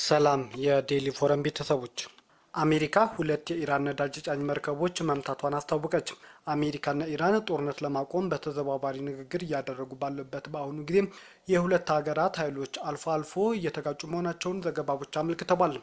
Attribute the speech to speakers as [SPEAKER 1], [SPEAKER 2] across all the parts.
[SPEAKER 1] ሰላም የዴሊ ፎረም ቤተሰቦች፣ አሜሪካ ሁለት የኢራን ነዳጅ ጫኝ መርከቦች መምታቷን አስታወቀች። አሜሪካና ኢራን ጦርነት ለማቆም በተዘዋዋሪ ንግግር እያደረጉ ባለበት በአሁኑ ጊዜ የሁለት ሀገራት ኃይሎች አልፎ አልፎ እየተጋጩ መሆናቸውን ዘገባዎች አመልክተዋል።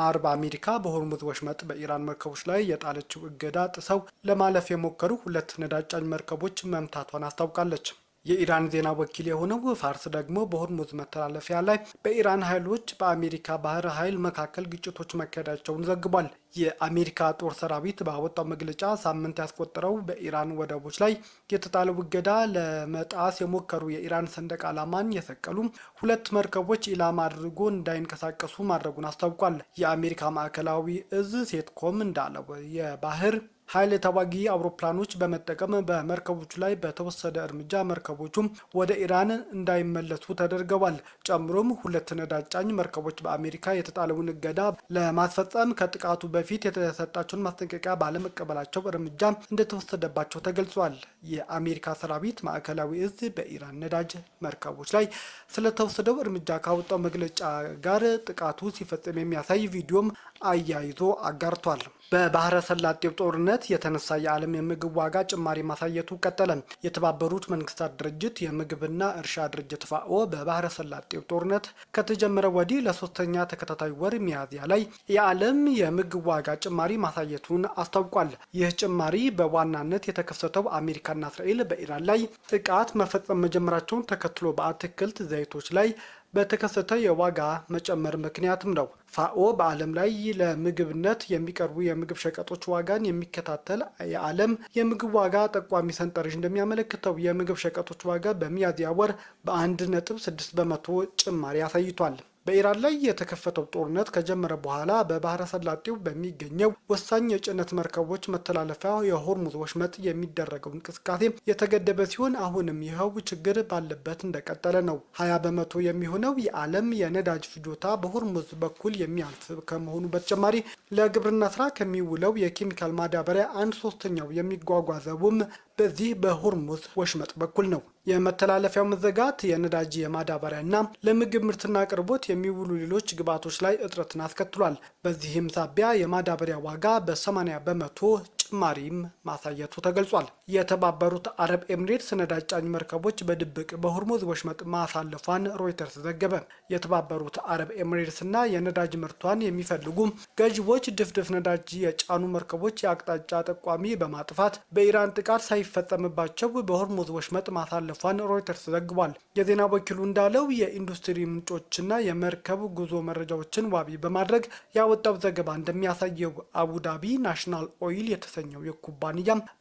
[SPEAKER 1] አርብ አሜሪካ በሆርሙዝ ወሽመጥ በኢራን መርከቦች ላይ የጣለችው እገዳ ጥሰው ለማለፍ የሞከሩ ሁለት ነዳጅ ጫኝ መርከቦች መምታቷን አስታውቃለች። የኢራን ዜና ወኪል የሆነው ፋርስ ደግሞ በሆርሙዝ መተላለፊያ ላይ በኢራን ኃይሎች በአሜሪካ ባህር ኃይል መካከል ግጭቶች መካሄዳቸውን ዘግቧል። የአሜሪካ ጦር ሰራዊት ባወጣው መግለጫ ሳምንት ያስቆጠረው በኢራን ወደቦች ላይ የተጣለው እገዳ ለመጣስ የሞከሩ የኢራን ሰንደቅ ዓላማን የሰቀሉ ሁለት መርከቦች ኢላማ አድርጎ እንዳይንቀሳቀሱ ማድረጉን አስታውቋል። የአሜሪካ ማዕከላዊ እዝ ሴትኮም እንዳለው የባህር ኃይል ተዋጊ አውሮፕላኖች በመጠቀም በመርከቦቹ ላይ በተወሰደ እርምጃ መርከቦቹም ወደ ኢራን እንዳይመለሱ ተደርገዋል። ጨምሮም ሁለት ነዳጅ ጫኝ መርከቦች በአሜሪካ የተጣለውን እገዳ ለማስፈጸም ከጥቃቱ በፊት የተሰጣቸውን ማስጠንቀቂያ ባለመቀበላቸው እርምጃ እንደተወሰደባቸው ተገልጿል። የአሜሪካ ሰራዊት ማዕከላዊ እዝ በኢራን ነዳጅ መርከቦች ላይ ስለተወሰደው እርምጃ ካወጣው መግለጫ ጋር ጥቃቱ ሲፈጸም የሚያሳይ ቪዲዮም አያይዞ አጋርቷል። በባህረ ሰላጤው ጦርነት የተነሳ የዓለም የምግብ ዋጋ ጭማሪ ማሳየቱ ቀጠለ። የተባበሩት መንግስታት ድርጅት የምግብና እርሻ ድርጅት ፋኦ በባህረ ሰላጤው ጦርነት ከተጀመረ ወዲህ ለሶስተኛ ተከታታይ ወር ሚያዝያ ላይ የዓለም የምግብ ዋጋ ጭማሪ ማሳየቱን አስታውቋል። ይህ ጭማሪ በዋናነት የተከሰተው አሜሪካና እስራኤል በኢራን ላይ ጥቃት መፈጸም መጀመራቸውን ተከትሎ በአትክልት ዘይቶች ላይ በተከሰተ የዋጋ መጨመር ምክንያትም ነው። ፋኦ በዓለም ላይ ለምግብነት የሚቀርቡ የምግብ ሸቀጦች ዋጋን የሚከታተል የዓለም የምግብ ዋጋ ጠቋሚ ሰንጠረዥ እንደሚያመለክተው የምግብ ሸቀጦች ዋጋ በሚያዝያ ወር በ1.6 በመቶ ጭማሪ አሳይቷል። በኢራን ላይ የተከፈተው ጦርነት ከጀመረ በኋላ በባህረ ሰላጤው በሚገኘው ወሳኝ የጭነት መርከቦች መተላለፊያ የሆርሙዝ ወሽመጥ የሚደረገው እንቅስቃሴ የተገደበ ሲሆን አሁንም ይኸው ችግር ባለበት እንደቀጠለ ነው። 20 በመቶ የሚሆነው የዓለም የነዳጅ ፍጆታ በሆርሙዝ በኩል የሚያልፍ ከመሆኑ በተጨማሪ ለግብርና ስራ ከሚውለው የኬሚካል ማዳበሪያ 1/3 የሚጓጓዘውም በዚህ በሆርሙዝ ወሽመጥ በኩል ነው። የመተላለፊያው መዘጋት የነዳጅ የማዳበሪያ እና ለምግብ ምርትና አቅርቦት የሚውሉ ሌሎች ግብዓቶች ላይ እጥረትን አስከትሏል። በዚህም ሳቢያ የማዳበሪያ ዋጋ በ80 በመቶ ጭማሪም ማሳየቱ ተገልጿል። የተባበሩት አረብ ኤምሬትስ ነዳጅ ጫኝ መርከቦች በድብቅ በሆርሙዝ ወሽመጥ ማሳለፏን ሮይተርስ ዘገበ። የተባበሩት አረብ ኤምሬትስ እና የነዳጅ ምርቷን የሚፈልጉ ገዢዎች ድፍድፍ ነዳጅ የጫኑ መርከቦች የአቅጣጫ ጠቋሚ በማጥፋት በኢራን ጥቃት ሳይፈጸምባቸው በሆርሙዝ ወሽመጥ ማሳለፏን ሮይተርስ ዘግቧል። የዜና ወኪሉ እንዳለው የኢንዱስትሪ ምንጮችና የመርከብ ጉዞ መረጃዎችን ዋቢ በማድረግ ያወጣው ዘገባ እንደሚያሳየው አቡዳቢ ናሽናል ኦይል የተሰኘው የኩባንያ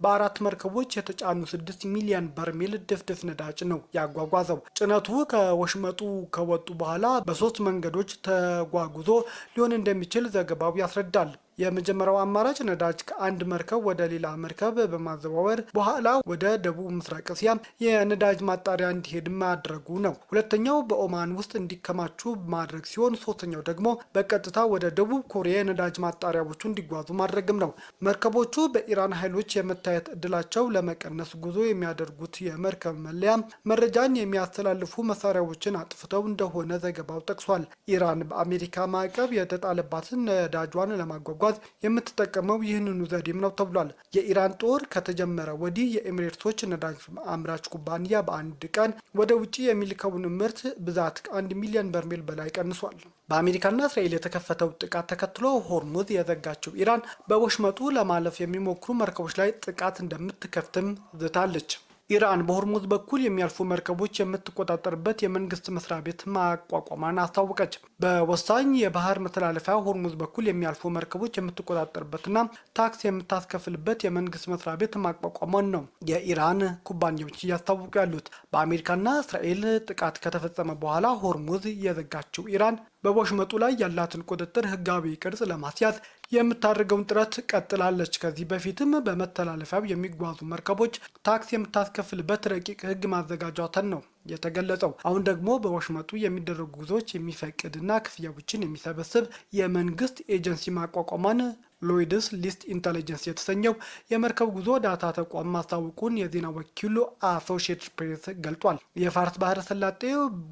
[SPEAKER 1] በ4 መርከቦች የተጫኑ 6 ሚሊዮን በርሜል ድፍድፍ ነዳጅ ነው ያጓጓዘው። ጭነቱ ከወሽመጡ ከወጡ በኋላ በ3 መንገዶች ተጓጉዞ ሊሆን እንደሚችል ዘገባው ያስረዳል። የመጀመሪያው አማራጭ ነዳጅ ከአንድ መርከብ ወደ ሌላ መርከብ በማዘዋወር በኋላ ወደ ደቡብ ምስራቅ እስያ የነዳጅ ማጣሪያ እንዲሄድ ማድረጉ ነው። ሁለተኛው በኦማን ውስጥ እንዲከማቹ ማድረግ ሲሆን ሶስተኛው ደግሞ በቀጥታ ወደ ደቡብ ኮሪያ የነዳጅ ማጣሪያዎቹ እንዲጓዙ ማድረግም ነው። መርከቦቹ በኢራን ኃይሎች የመታየት እድላቸው ለመቀነስ ጉዞ የሚያደርጉት የመርከብ መለያ መረጃን የሚያስተላልፉ መሳሪያዎችን አጥፍተው እንደሆነ ዘገባው ጠቅሷል። ኢራን በአሜሪካ ማዕቀብ የተጣለባትን ነዳጇን ለማጓጓዝ የምትጠቀመው ይህንኑ ዘዴም ነው ተብሏል። የኢራን ጦር ከተጀመረ ወዲህ የኤሚሬትሶች ነዳጅ አምራች ኩባንያ በአንድ ቀን ወደ ውጭ የሚልከውን ምርት ብዛት ከ1 ሚሊዮን በርሜል በላይ ቀንሷል። በአሜሪካና እስራኤል የተከፈተው ጥቃት ተከትሎ ሆርሙዝ የዘጋችው ኢራን በወሽመጡ ለማለፍ የሚሞክሩ መርከቦች ላይ ጥቃት እንደምትከፍትም ዝታለች። ኢራን በሆርሙዝ በኩል የሚያልፉ መርከቦች የምትቆጣጠርበት የመንግስት መስሪያ ቤት ማቋቋሟን አስታወቀች። በወሳኝ የባህር መተላለፊያ ሆርሙዝ በኩል የሚያልፉ መርከቦች የምትቆጣጠርበትና ታክስ የምታስከፍልበት የመንግስት መስሪያ ቤት ማቋቋሟን ነው የኢራን ኩባንያዎች እያስታወቁ ያሉት። በአሜሪካና እስራኤል ጥቃት ከተፈጸመ በኋላ ሆርሙዝ የዘጋችው ኢራን በወሽመጡ ላይ ያላትን ቁጥጥር ህጋዊ ቅርጽ ለማስያዝ የምታደርገውን ጥረት ቀጥላለች። ከዚህ በፊትም በመተላለፊያው የሚጓዙ መርከቦች ታክስ የምታስከፍልበት ረቂቅ ህግ ማዘጋጀቷን ነው የተገለጸው። አሁን ደግሞ በወሽመጡ የሚደረጉ ጉዞዎች የሚፈቅድና ክፍያዎችን የሚሰበስብ የመንግስት ኤጀንሲ ማቋቋሟን ሎይድስ ሊስት ኢንተለጀንስ የተሰኘው የመርከብ ጉዞ ዳታ ተቋም ማስታወቁን የዜና ወኪሉ አሶሺየትድ ፕሬስ ገልጿል። የፋርስ ባህረ ሰላጤ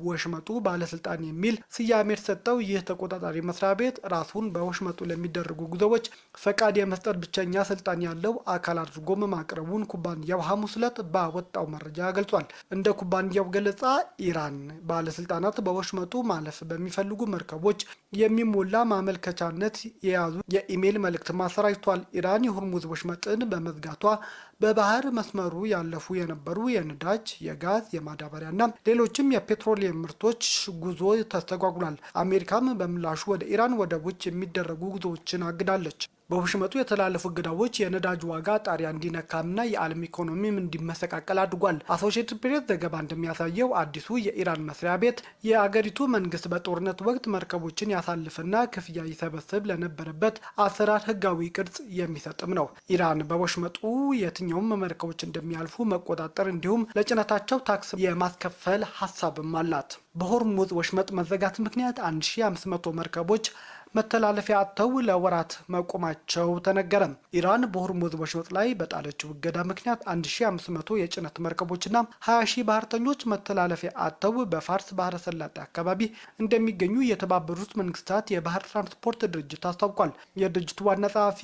[SPEAKER 1] ወሽመጡ ባለስልጣን የሚል ስያሜ የተሰጠው ይህ ተቆጣጣሪ መስሪያ ቤት ራሱን በወሽመጡ ለሚደረጉ ጉዞዎች ፈቃድ የመስጠት ብቸኛ ስልጣን ያለው አካል አድርጎ ማቅረቡን ኩባንያው ሐሙስ ዕለት ባወጣው መረጃ ገልጿል። እንደ ኩባንያው ገለጻ ኢራን ባለስልጣናት በወሽመጡ ማለፍ በሚፈልጉ መርከቦች የሚሞላ ማመልከቻነት የያዙ የኢሜል መልእክት ማሰራጭቷል። ኢራን የሆርሙዝ ወሽመጥን በመዝጋቷ በባህር መስመሩ ያለፉ የነበሩ የነዳጅ፣ የጋዝ፣ የማዳበሪያና ሌሎችም የፔትሮሊየም ምርቶች ጉዞ ተስተጓጉሏል። አሜሪካም በምላሹ ወደ ኢራን ወደቦች የሚደረጉ ጉዞዎችን አግዳለች። በወሽመጡ የተላለፉ እገዳዎች የነዳጅ ዋጋ ጣሪያ እንዲነካምና የዓለም ኢኮኖሚም እንዲመሰቃቀል አድርጓል። አሶሺየትድ ፕሬስ ዘገባ እንደሚያሳየው አዲሱ የኢራን መስሪያ ቤት የአገሪቱ መንግስት በጦርነት ወቅት መርከቦችን ያሳልፍና ክፍያ ይሰበስብ ለነበረበት አሰራር ህጋዊ ቅርጽ የሚሰጥም ነው። ኢራን በወሽመጡ የትኛውም መርከቦች እንደሚያልፉ መቆጣጠር እንዲሁም ለጭነታቸው ታክስ የማስከፈል ሀሳብም አላት። በሆርሙዝ ወሽመጥ መዘጋት ምክንያት 1500 መርከቦች መተላለፊያ አጥተው ለወራት መቆማቸው ተነገረ። ኢራን በሆርሙዝ ወሽመጥ ላይ በጣለችው እገዳ ምክንያት 1500 የጭነት መርከቦችና 20 ሺህ ባህርተኞች መተላለፊያ አጥተው በፋርስ ባህረ ሰላጤ አካባቢ እንደሚገኙ የተባበሩት መንግስታት የባህር ትራንስፖርት ድርጅት አስታውቋል። የድርጅቱ ዋና ጸሐፊ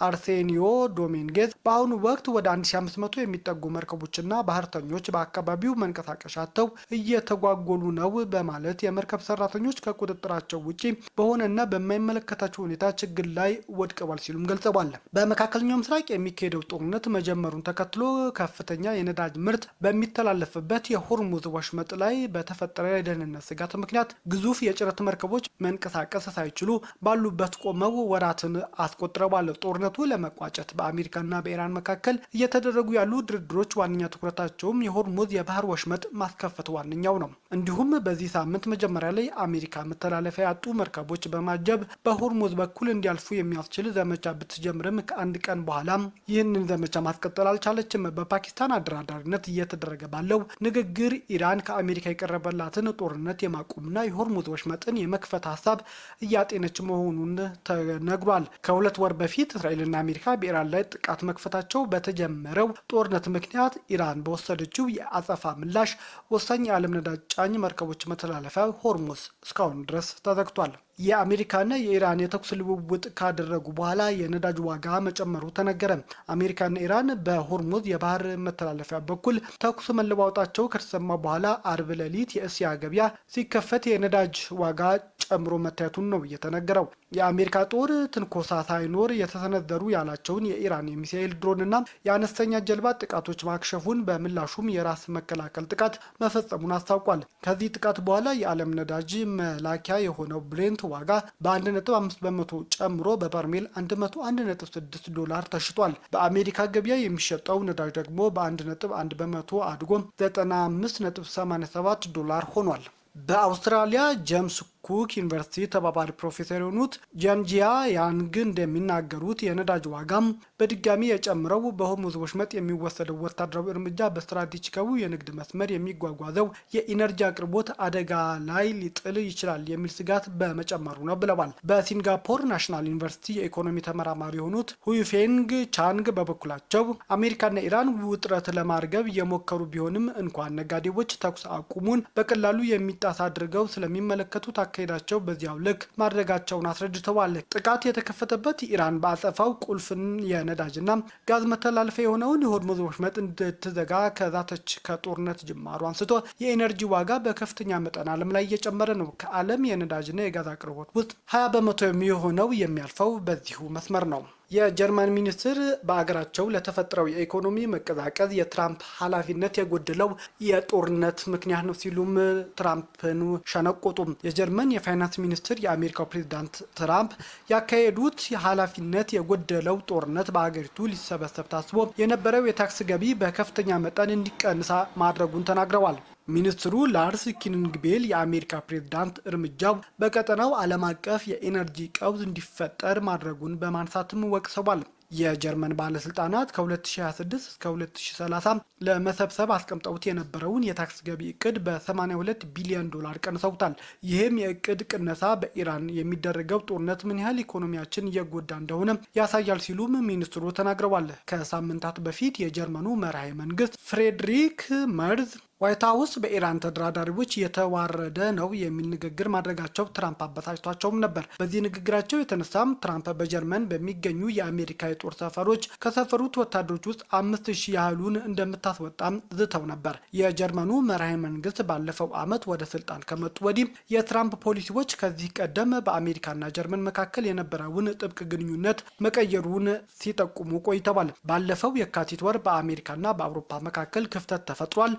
[SPEAKER 1] አርሴኒዮ ዶሚንጌዝ በአሁኑ ወቅት ወደ 1500 የሚጠጉ መርከቦችና ባህርተኞች በአካባቢው መንቀሳቀሻ አጥተው እየተጓጎሉ ነው በማለት የመርከብ ሰራተኞች ከቁጥጥራቸው ውጪ በሆነና በማይመለከታቸው ሁኔታ ችግር ላይ ወድቀዋል ሲሉም ገልጸዋል። በመካከለኛው ምስራቅ የሚካሄደው ጦርነት መጀመሩን ተከትሎ ከፍተኛ የነዳጅ ምርት በሚተላለፍበት የሆርሙዝ ወሽመጥ ላይ በተፈጠረ የደህንነት ስጋት ምክንያት ግዙፍ የጭነት መርከቦች መንቀሳቀስ ሳይችሉ ባሉበት ቆመው ወራትን አስቆጥረዋል። ጦርነቱ ለመቋጨት በአሜሪካና በኢራን መካከል እየተደረጉ ያሉ ድርድሮች ዋነኛ ትኩረታቸውም የሆርሙዝ የባህር ወሽመጥ ማስከፈት ዋነኛው ነው። እንዲሁም በዚህ ሳምንት መጀመሪያ ላይ አሜሪካ መተላለፊያ ያጡ መርከቦች በማጀብ በሆርሙዝ በኩል እንዲያልፉ የሚያስችል ዘመቻ ብትጀምርም ከአንድ ቀን በኋላ ይህንን ዘመቻ ማስቀጠል አልቻለችም። በፓኪስታን አደራዳሪነት እየተደረገ ባለው ንግግር ኢራን ከአሜሪካ የቀረበላትን ጦርነት የማቆምና የሆርሙዝ ወሽመጥን የመክፈት ሀሳብ እያጤነች መሆኑን ተነግሯል። ከሁለት ወር በፊት እስራኤልና አሜሪካ በኢራን ላይ ጥቃት መክፈታቸው በተጀመረው ጦርነት ምክንያት ኢራን በወሰደችው የአጸፋ ምላሽ ወሳኝ የዓለም ነዳጅ ጫኝ መርከቦች መተላለፊያ ሆርሙዝ እስካሁን ድረስ ተዘግቷል። የአሜሪካና የኢራን የተኩስ ልውውጥ ካደረጉ በኋላ የነዳጅ ዋጋ መጨመሩ ተነገረ። አሜሪካና ኢራን በሆርሙዝ የባህር መተላለፊያ በኩል ተኩስ መለዋወጣቸው ከተሰማ በኋላ አርብ ሌሊት የእስያ ገበያ ሲከፈት የነዳጅ ዋጋ ጨምሮ መታየቱን ነው የተነገረው። የአሜሪካ ጦር ትንኮሳ ሳይኖር የተሰነዘሩ ያላቸውን የኢራን የሚሳኤል ድሮንና የአነስተኛ ጀልባ ጥቃቶች ማክሸፉን በምላሹም የራስ መከላከል ጥቃት መፈጸሙን አስታውቋል። ከዚህ ጥቃት በኋላ የዓለም ነዳጅ መላኪያ የሆነው ብሬንት ዋጋ በ1.5 በመቶ ጨምሮ በበርሜል $101.6 ተሽጧል። በአሜሪካ ገበያ የሚሸጠው ነዳጅ ደግሞ በ1.1 በመቶ አድጎ $95.87 ሆኗል። በአውስትራሊያ ጄምስ ኩክ ዩኒቨርሲቲ ተባባሪ ፕሮፌሰር የሆኑት ጃንጂያ ያንግ እንደሚናገሩት የነዳጅ ዋጋም በድጋሚ የጨምረው በሆርሙዝ ወሽመጥ የሚወሰደው ወታደራዊ እርምጃ በስትራቴጂካዊ የንግድ መስመር የሚጓጓዘው የኢነርጂ አቅርቦት አደጋ ላይ ሊጥል ይችላል የሚል ስጋት በመጨመሩ ነው ብለዋል። በሲንጋፖር ናሽናል ዩኒቨርሲቲ የኢኮኖሚ ተመራማሪ የሆኑት ሁይፌንግ ቻንግ በበኩላቸው አሜሪካና ኢራን ውጥረት ለማርገብ እየሞከሩ ቢሆንም እንኳን ነጋዴዎች ተኩስ አቁሙን በቀላሉ የሚጣስ አድርገው ስለሚመለከቱት አካሄዳቸው በዚያው ልክ ማድረጋቸውን አስረድተዋል። ጥቃት የተከፈተበት ኢራን በአጸፋው ቁልፍን የነዳጅና ጋዝ መተላለፊያ የሆነውን የሆርሙዝ ወሽመጥ እንድትዘጋ ከዛተች ከጦርነት ጅማሩ አንስቶ የኤነርጂ ዋጋ በከፍተኛ መጠን ዓለም ላይ እየጨመረ ነው። ከዓለም የነዳጅና የጋዝ አቅርቦት ውስጥ 20 በመቶ የሚሆነው የሚያልፈው በዚሁ መስመር ነው። የጀርመን ሚኒስትር በአገራቸው ለተፈጠረው የኢኮኖሚ መቀዛቀዝ የትራምፕ ኃላፊነት የጎደለው የጦርነት ምክንያት ነው ሲሉም ትራምፕን ሸነቆጡ። የጀርመን የፋይናንስ ሚኒስትር የአሜሪካው ፕሬዝዳንት ትራምፕ ያካሄዱት ኃላፊነት የጎደለው ጦርነት በአገሪቱ ሊሰበሰብ ታስቦ የነበረው የታክስ ገቢ በከፍተኛ መጠን እንዲቀንስ ማድረጉን ተናግረዋል። ሚኒስትሩ ላርስ ኪንግቤል የአሜሪካ ፕሬዝዳንት እርምጃው በቀጠናው ዓለም አቀፍ የኢነርጂ ቀውስ እንዲፈጠር ማድረጉን በማንሳትም ወቅሰዋል። የጀርመን ባለስልጣናት ከ2026 እስከ 2030 ለመሰብሰብ አስቀምጠውት የነበረውን የታክስ ገቢ እቅድ በ82 ቢሊዮን ዶላር ቀንሰውታል። ይህም የእቅድ ቅነሳ በኢራን የሚደረገው ጦርነት ምን ያህል ኢኮኖሚያችን እየጎዳ እንደሆነ ያሳያል ሲሉም ሚኒስትሩ ተናግረዋል። ከሳምንታት በፊት የጀርመኑ መራሄ መንግስት ፍሬድሪክ መርዝ ዋይት ሀውስ በኢራን ተደራዳሪዎች የተዋረደ ነው የሚል ንግግር ማድረጋቸው ትራምፕ አበሳጭቷቸውም ነበር። በዚህ ንግግራቸው የተነሳም ትራምፕ በጀርመን በሚገኙ የአሜሪካ የጦር ሰፈሮች ከሰፈሩት ወታደሮች ውስጥ 5000 ያህሉን እንደምታስወጣም ዝተው ነበር። የጀርመኑ መራሄ መንግስት ባለፈው ዓመት ወደ ስልጣን ከመጡ ወዲህ የትራምፕ ፖሊሲዎች ከዚህ ቀደም በአሜሪካና ጀርመን መካከል የነበረውን ጥብቅ ግንኙነት መቀየሩን ሲጠቁሙ ቆይተዋል። ባለፈው የካቲት ወር በአሜሪካና በአውሮፓ መካከል ክፍተት ተፈጥሯል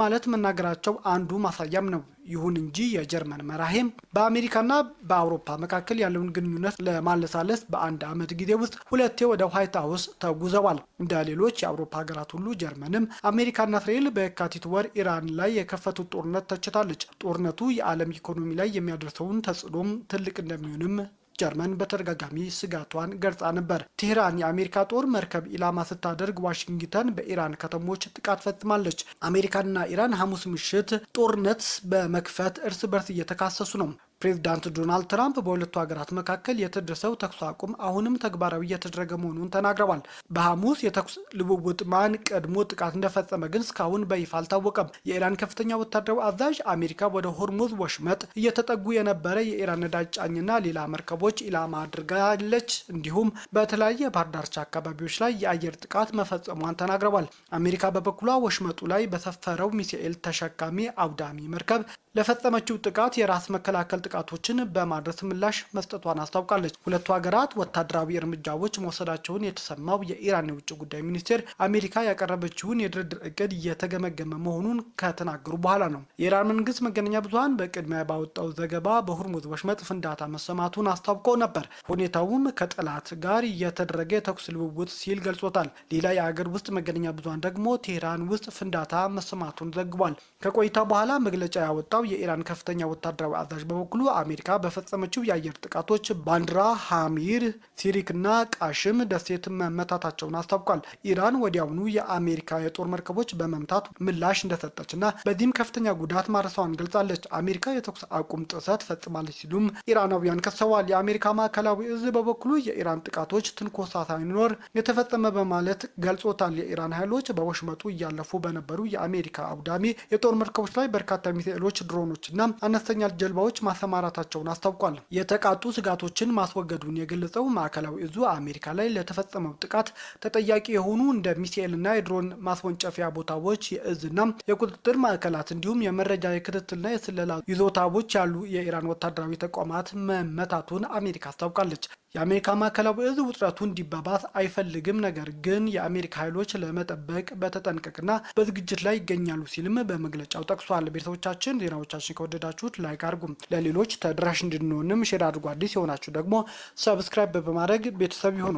[SPEAKER 1] ማለት መናገራቸው አንዱ ማሳያም ነው። ይሁን እንጂ የጀርመን መራሄም በአሜሪካና በአውሮፓ መካከል ያለውን ግንኙነት ለማለሳለስ በአንድ ዓመት ጊዜ ውስጥ ሁለቴ ወደ ዋይት ሀውስ ተጉዘዋል። እንደ ሌሎች የአውሮፓ ሀገራት ሁሉ ጀርመንም አሜሪካና እስራኤል በየካቲት ወር ኢራን ላይ የከፈቱት ጦርነት ተችታለች። ጦርነቱ የዓለም ኢኮኖሚ ላይ የሚያደርሰውን ተጽዕኖም ትልቅ እንደሚሆንም ጀርመን በተደጋጋሚ ስጋቷን ገልጻ ነበር። ቴህራን የአሜሪካ ጦር መርከብ ኢላማ ስታደርግ ዋሽንግተን በኢራን ከተሞች ጥቃት ፈጽማለች። አሜሪካና ኢራን ሐሙስ ምሽት ጦርነት በመክፈት እርስ በርስ እየተካሰሱ ነው። ፕሬዚዳንት ዶናልድ ትራምፕ በሁለቱ ሀገራት መካከል የተደረሰው ተኩስ አቁም አሁንም ተግባራዊ እየተደረገ መሆኑን ተናግረዋል። በሐሙስ የተኩስ ልውውጥ ማን ቀድሞ ጥቃት እንደፈጸመ ግን እስካሁን በይፋ አልታወቀም። የኢራን ከፍተኛ ወታደራዊ አዛዥ አሜሪካ ወደ ሆርሙዝ ወሽመጥ እየተጠጉ የነበረ የኢራን ነዳጅ ጫኝና ሌላ መርከቦች ኢላማ አድርጋለች፣ እንዲሁም በተለያየ ባህር ዳርቻ አካባቢዎች ላይ የአየር ጥቃት መፈጸሟን ተናግረዋል። አሜሪካ በበኩሏ ወሽመጡ ላይ በሰፈረው ሚሳኤል ተሸካሚ አውዳሚ መርከብ ለፈጸመችው ጥቃት የራስ መከላከል ጥቃቶችን በማድረስ ምላሽ መስጠቷን አስታውቃለች። ሁለቱ ሀገራት ወታደራዊ እርምጃዎች መውሰዳቸውን የተሰማው የኢራን የውጭ ጉዳይ ሚኒስቴር አሜሪካ ያቀረበችውን የድርድር እቅድ እየተገመገመ መሆኑን ከተናገሩ በኋላ ነው። የኢራን መንግስት መገናኛ ብዙኃን በቅድሚያ ባወጣው ዘገባ በሆርሙዝ ወሽመጥ ፍንዳታ መሰማቱን አስታውቀው ነበር። ሁኔታውም ከጠላት ጋር የተደረገ የተኩስ ልውውጥ ሲል ገልጾታል። ሌላ የአገር ውስጥ መገናኛ ብዙኃን ደግሞ ቴህራን ውስጥ ፍንዳታ መሰማቱን ዘግቧል። ከቆይታ በኋላ መግለጫ ያወጣው የኢራን ከፍተኛ ወታደራዊ አዛዥ በበኩሉ አሜሪካ በፈጸመችው የአየር ጥቃቶች ባንድራ፣ ሐሚር፣ ሲሪክና ቃሽም ደሴት መመታታቸውን አስታውቋል። ኢራን ወዲያውኑ የአሜሪካ የጦር መርከቦች በመምታት ምላሽ እንደሰጠችና በዚህም ከፍተኛ ጉዳት ማድረሷን ገልጻለች። አሜሪካ የተኩስ አቁም ጥሰት ፈጽማለች ሲሉም ኢራናውያን ከሰዋል። የአሜሪካ ማዕከላዊ እዝ በበኩሉ የኢራን ጥቃቶች ትንኮሳ ሳይኖር የተፈጸመ በማለት ገልጾታል። የኢራን ኃይሎች በወሽመጡ እያለፉ በነበሩ የአሜሪካ አውዳሚ የጦር መርከቦች ላይ በርካታ ሚሳኤሎች፣ ድሮኖችና አነስተኛ ጀልባዎች ማሰማራታቸውን አስታውቋል። የተቃጡ ስጋቶችን ማስወገዱን የገለጸው ማዕከላዊ እዙ አሜሪካ ላይ ለተፈጸመው ጥቃት ተጠያቂ የሆኑ እንደ ሚሳኤልና የድሮን ማስወንጨፊያ ቦታዎች፣ የእዝና የቁጥጥር ማዕከላት እንዲሁም የመረጃ የክትትልና የስለላ ይዞታዎች ያሉ የኢራን ወታደራዊ ተቋማት መመታቱን አሜሪካ አስታውቃለች። የአሜሪካ ማዕከላዊ እዝ ውጥረቱ እንዲባባስ አይፈልግም፣ ነገር ግን የአሜሪካ ኃይሎች ለመጠበቅ በተጠንቀቅና በዝግጅት ላይ ይገኛሉ ሲልም በመግለጫው ጠቅሷል። ቤተሰቦቻችን ዜናዎቻችን ከወደዳችሁት ላይክ አድርጉ፣ ለሌሎች ተደራሽ እንድንሆንም ሼር አድርጉ። አዲስ የሆናችሁ ደግሞ ሰብስክራይብ በማድረግ ቤተሰብ ይሁኑ።